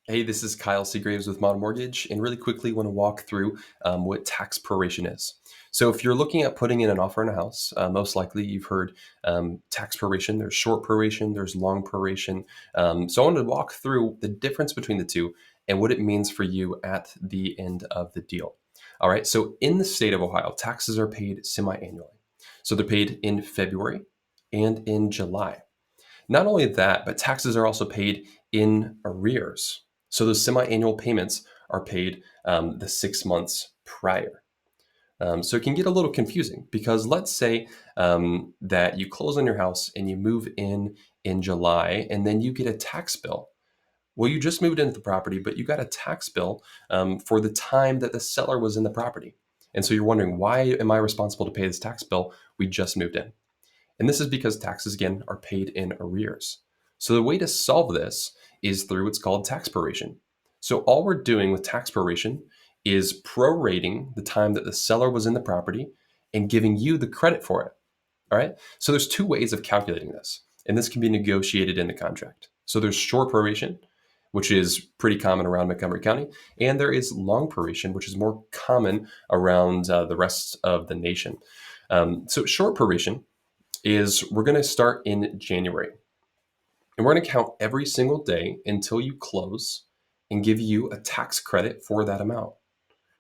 Hey, this is Kyle Seagraves with Modern Mortgage, and really quickly want to walk through what tax proration is. So, if you're looking at putting in an offer on a house, most likely you've heard tax proration. There's short proration, there's long proration. So, I wanted to walk through the difference between the two and what it means for you at the end of the deal. All right. So, in the state of Ohio, taxes are paid semi-annually. So, they're paid in February and in July. Not only that, but taxes are also paid in arrears. So those semi-annual payments are paid the 6 months prior. So it can get a little confusing because let's say that you close on your house and you move in July, and then you get a tax bill. Well, you just moved into the property, but you got a tax bill for the time that the seller was in the property. And so you're wondering, why am I responsible to pay this tax bill? We just moved in. And this is because taxes, again, are paid in arrears. So the way to solve this is through what's called tax proration. So all we're doing with tax proration is prorating the time that the seller was in the property and giving you the credit for it. All right. So there's two ways of calculating this, and this can be negotiated in the contract. So there's short proration, which is pretty common around Montgomery County, and there is long proration, which is more common around the rest of the nation. So short proration is we're going to start in January. And we're going to count every single day until you close and give you a tax credit for that amount,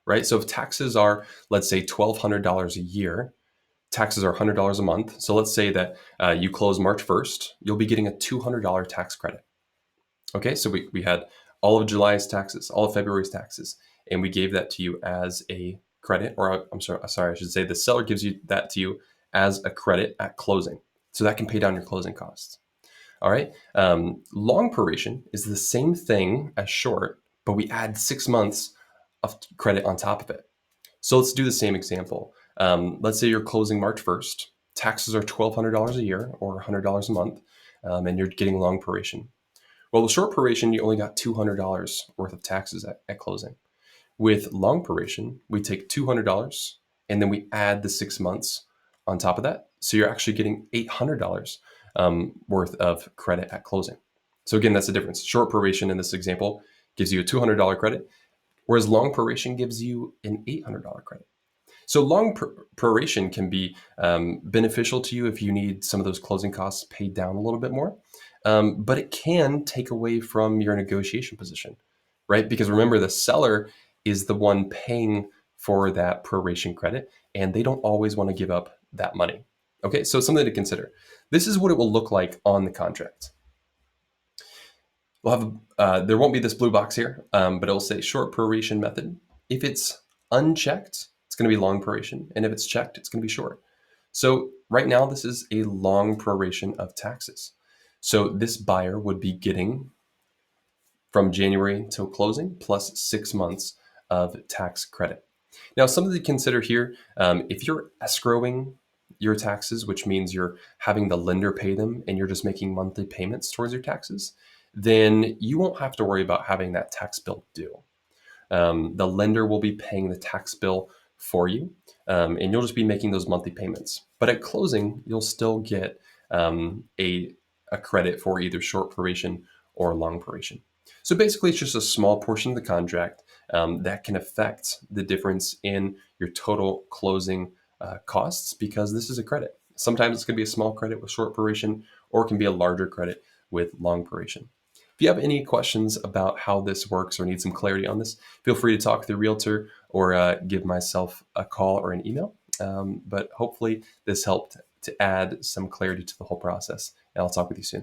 right? So if taxes are, let's say, $1,200 a year, taxes are $100 a month. So let's say that you close March 1st, you'll be getting a $200 tax credit. Okay, so we had all of July's taxes, all of February's taxes, and we gave that to you as a credit, or I'm sorry, I should say the seller gives you that to you as a credit at closing. So that can pay down your closing costs. All right. Long proration is the same thing as short, but we add 6 months of credit on top of it. So let's do the same example. Let's say you're closing March 1st. Taxes are $1,200 a year or $100 a month, and you're getting long proration. Well, with short proration, you only got $200 worth of taxes at closing. With long proration, we take $200 and then we add the 6 months on top of that. So you're actually getting $800 worth of credit at closing. So again, that's the difference. Short proration in this example gives you a $200 credit, whereas long proration gives you an $800 credit. So long proration can be beneficial to you if you need some of those closing costs paid down a little bit more, but it can take away from your negotiation position, right? Because remember, the seller is the one paying for that proration credit, and they don't always want to give up that money. Okay, so something to consider. This is what it will look like on the contract. We'll have there won't be this blue box here, but it'll say short proration method. If it's unchecked, it's going to be long proration, and if it's checked, it's going to be short. So right now, this is a long proration of taxes. So this buyer would be getting from January till closing plus 6 months of tax credit. Now, something to consider here: if you're escrowing your taxes, which means you're having the lender pay them and you're just making monthly payments towards your taxes, then you won't have to worry about having that tax bill due. The lender will be paying the tax bill for you, and you'll just be making those monthly payments. But at closing, you'll still get a credit for either short proration or long proration. So basically, it's just a small portion of the contract that can affect the difference in your total closing costs because this is a credit. Sometimes it's going to be a small credit with short proration, or it can be a larger credit with long proration. If you have any questions about how this works or need some clarity on this, feel free to talk to the realtor or give myself a call or an email. But hopefully, this helped to add some clarity to the whole process. And I'll talk with you soon.